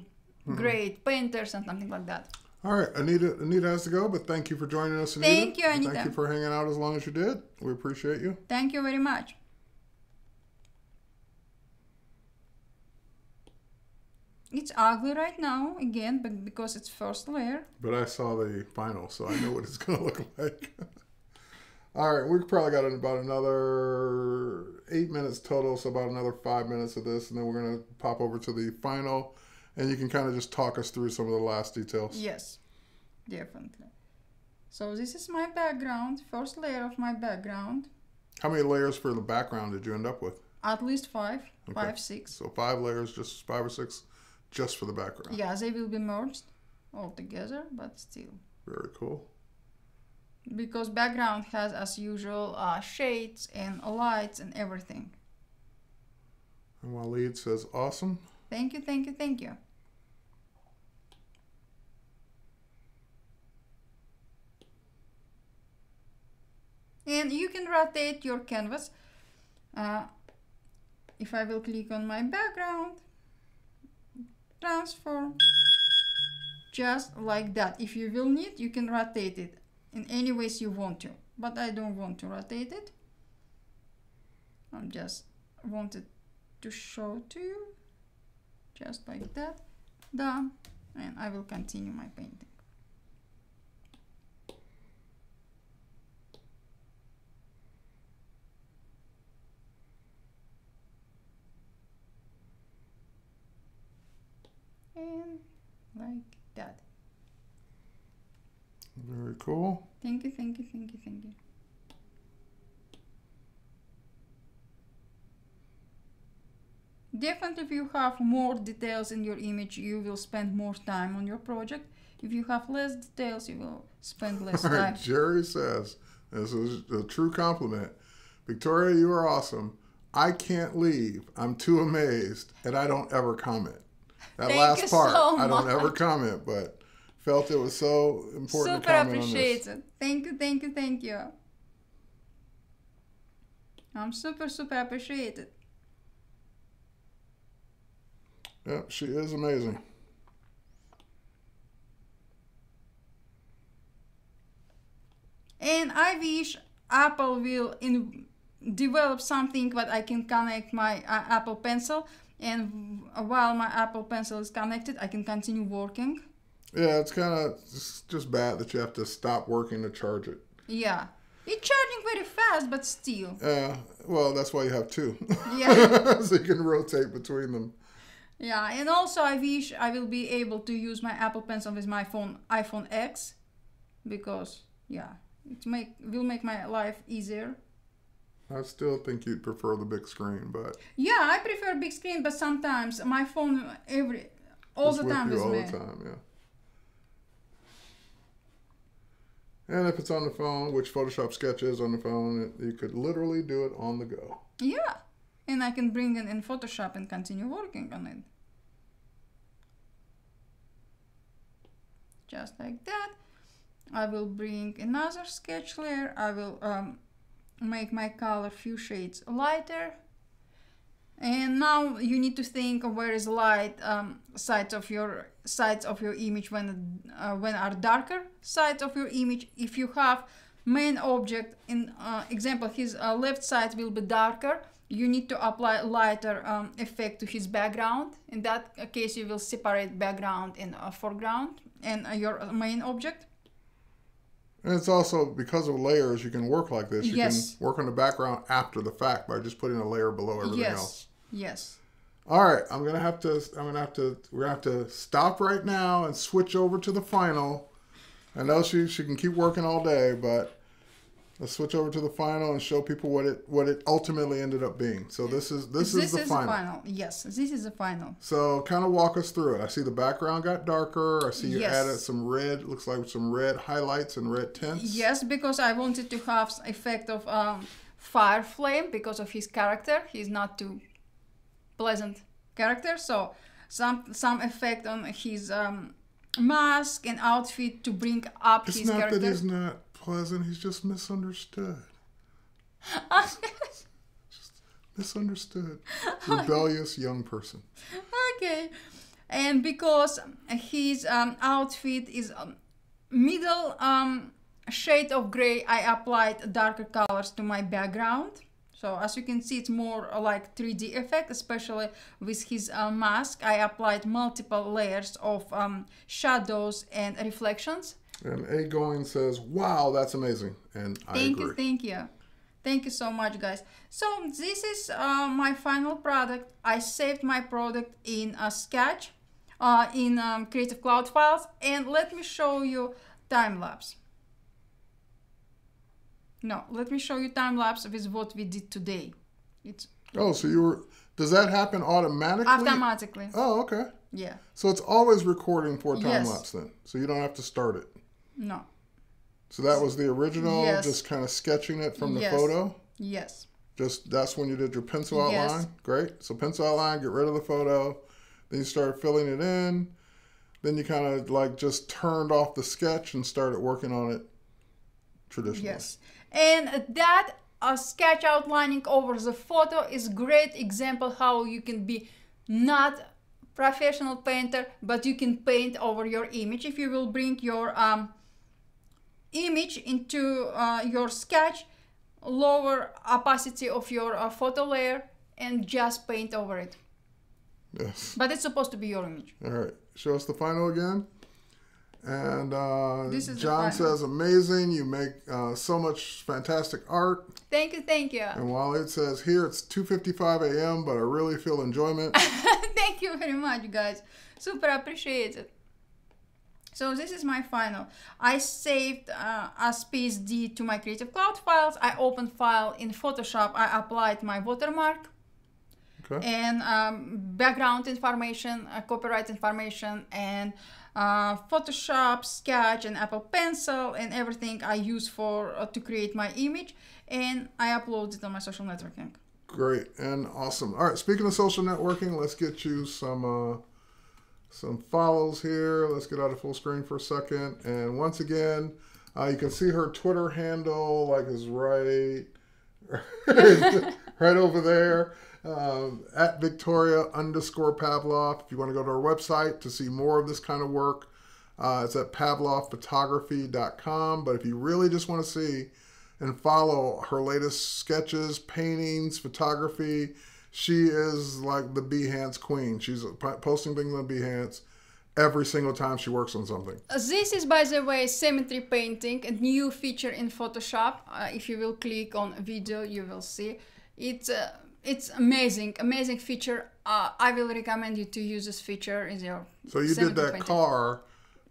great painters and something like that. All right, Anita has to go, but thank you for joining us, Anita. Thank you, Anita. Thank you for hanging out as long as you did. We appreciate you. Thank you very much. It's ugly right now, again, but because it's first layer. But I saw the final, so I know what it's going to look like. All right, we've probably got about another 8 minutes total, so about another 5 minutes of this, and then we're going to pop over to the final, and you can kind of just talk us through some of the last details. Yes, definitely. So this is my background, first layer of my background. How many layers for the background did you end up with? At least 5, Okay. 5, 6. So 5 layers, just 5 or 6, just for the background. Yeah, they will be merged all together, but still. Very cool. Because background has, as usual, shades and lights and everything. And Waleed says, awesome. Thank you, thank you, thank you. And you can rotate your canvas. If I will click on my background, transform, just like that. If you will need, you can rotate it in any ways you want to, but I don't want to rotate it. I just wanted to show to you, just like that. Done, and I will continue my painting. And like that. Very cool. Thank you, thank you, thank you, thank you. Definitely, if you have more details in your image, you will spend more time on your project. If you have less details, you will spend less All time. right, Jerry says, this is a true compliment. Victoria, you are awesome. I can't leave. I'm too amazed, and I don't ever comment. That Thank last you part, so I don't much. ever comment, but felt it was so important to Super comment on appreciate this. it. Thank you, thank you, thank you. I'm super, super appreciated. Yeah, she is amazing. And I wish Apple will develop something that I can connect my Apple Pencil, and while my Apple Pencil is connected, I can continue working. Yeah, it's kind of just bad that you have to stop working to charge it. Yeah. It's charging very fast, but still. Yeah, well, that's why you have two. Yeah. So you can rotate between them. Yeah, and also I wish I will be able to use my Apple Pencil with my iPhone X, because, yeah, it will make my life easier. I still think you'd prefer the big screen, but Yeah, I prefer big screen, but sometimes my phone all it's the time with with you all me. the time, yeah. And if it's on the phone, which Photoshop Sketch is on the phone, you could literally do it on the go. Yeah, and I can bring it in Photoshop and continue working on it. Just like that. I will bring another sketch layer. I will make my color few shades lighter. And now you need to think of where is light sides of your image when are darker sides of your image. If you have main object, in example, his left side will be darker, you need to apply lighter effect to his background. In that case, you will separate background and foreground and your main object. And it's also, because of layers, you can work like this. You Yes. can work on the background after the fact by just putting a layer below everything else. Yes. All right, we're gonna have to stop right now and switch over to the final. I know she can keep working all day, but let's switch over to the final and show people what it ultimately ended up being. So this is the final. Yes, this is the final. So kind of walk us through it. I see the background got darker. I see you Yes. added some red. Looks like some red highlights and red tints. Yes, because I wanted to have effect of fire flame because of his character. He's not too pleasant character, so some effect on his mask and outfit to bring up It's his not character. that he's not pleasant. He's just misunderstood. Just misunderstood. Rebellious young person. Okay, and because his outfit is middle shade of gray, I applied darker colors to my background. So as you can see, it's more like 3D effect, especially with his mask. I applied multiple layers of shadows and reflections. And A Going says, "Wow, that's amazing," and I agree. Thank you so much, guys. So this is my final product. I saved my product in a sketch, in Creative Cloud files, and let me show you time lapse. No, let me show you time lapse with what we did today. It's so you were. Does that happen automatically? automatically. Oh, okay. Yeah. So it's always recording for a time Yes. lapse then. So you don't have to start it. No. So that was the original, Yes. just kind of sketching it from the Yes. photo. Yes. Just that's when you did your pencil outline. Yes. Great. So pencil outline, get rid of the photo. Then you started filling it in. Then you kind of like just turned off the sketch and started working on it traditionally. Yes. And that sketch outlining over the photo is great example how you can be not professional painter, but you can paint over your image. If you will bring your image into your sketch, lower opacity of your photo layer, and just paint over it. Yes. But it's supposed to be your image. All right. Show us the final again. And This is the John final. says, "Amazing. You make so much fantastic art." Thank you, thank you. And Waleed says, "Here it's 2:55 a.m., but I really feel enjoyment." Thank you very much, guys. Super appreciate it. So this is my final. I saved as PSD to my Creative Cloud files. I opened file in Photoshop. I applied my watermark Okay. and background information, copyright information, and Photoshop, Sketch, and Apple Pencil, and everything I use for to create my image. And I upload it on my social networking. Great and awesome. All right. Speaking of social networking, let's get you some follows here. Let's get out of full screen for a second. And once again, you can see her Twitter handle is right over there. At Victoria_Pavlov. If you want to go to our website to see more of this kind of work, it's at pavlovphotography.com. But if you really just want to see and follow her latest sketches, paintings, photography, she is like the Behance queen. She's posting things on Behance every single time she works on something. This is, by the way, Symmetry Painting, a new feature in Photoshop. If you will click on video, you will see. It's amazing feature. I will recommend you to use this feature in your So you did that painting. car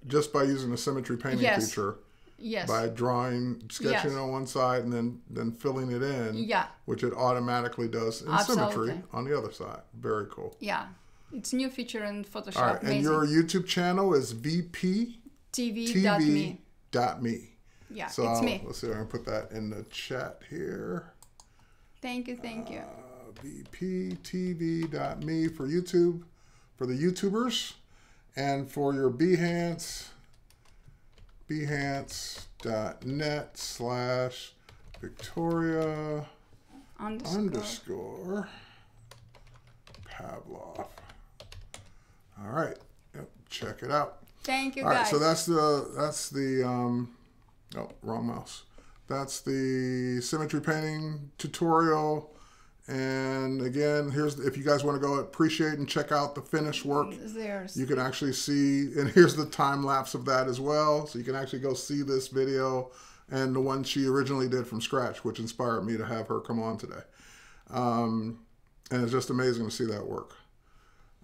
just by using the Symmetry Painting Yes. feature. Yes. By sketching it on one side and then filling it in, Yeah. which it automatically does in Absolutely. Symmetry on the other side. Very cool. Yeah. It's a new feature in Photoshop. All right, and Amazing. your YouTube channel is TV.me. vptv.me. Yeah, So it's me. let's see if I can put that in the chat here. Thank you. vptv.me for YouTube, for the YouTubers, and for your Behance, behance.net/Victoria_Pavlov. All right, yep, check it out. Thank you, All right, guys. so that's the oh, wrong mouse. That's the Symmetry Painting tutorial. And again, here's, if you guys want to go appreciate and check out the finished work, you can actually see, and here's the time lapse of that as well. So you can actually go see this video and the one she originally did from scratch, which inspired me to have her come on today. And it's just amazing to see that work.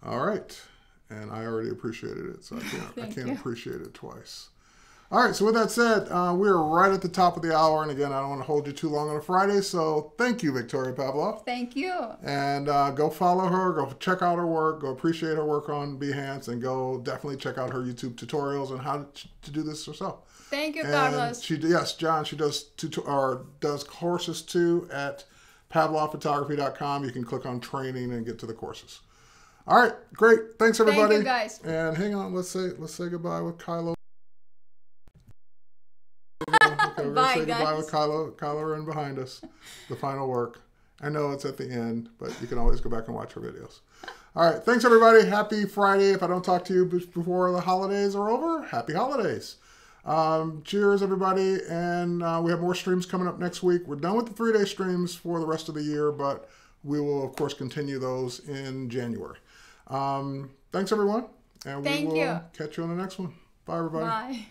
All right. And I already appreciated it, so I can't appreciate it twice. All right, so with that said, we're right at the top of the hour. And again, I don't want to hold you too long on a Friday. So thank you, Victoria Pavlov. Thank you. And go follow her. Go check out her work. Go appreciate her work on Behance. And go definitely check out her YouTube tutorials on how to do this herself. Thank you, and Carlos. Yes, John, she does courses too at pavlovphotography.com. You can click on training and get to the courses. All right, great. Thanks, everybody. Thank you, guys. And hang on, let's say goodbye with Kylo. Okay, we're Bye, gonna say goodbye guys. with Kylo Ren behind us. The final work. I know it's at the end, but you can always go back and watch her videos. All right, thanks, everybody. Happy Friday. If I don't talk to you before the holidays are over, happy holidays. Cheers, everybody. And we have more streams coming up next week. We're done with the 3-day streams for the rest of the year, but we will, of course, continue those in January. Thanks, everyone. And we will catch you on the next one. Bye, everybody. Bye.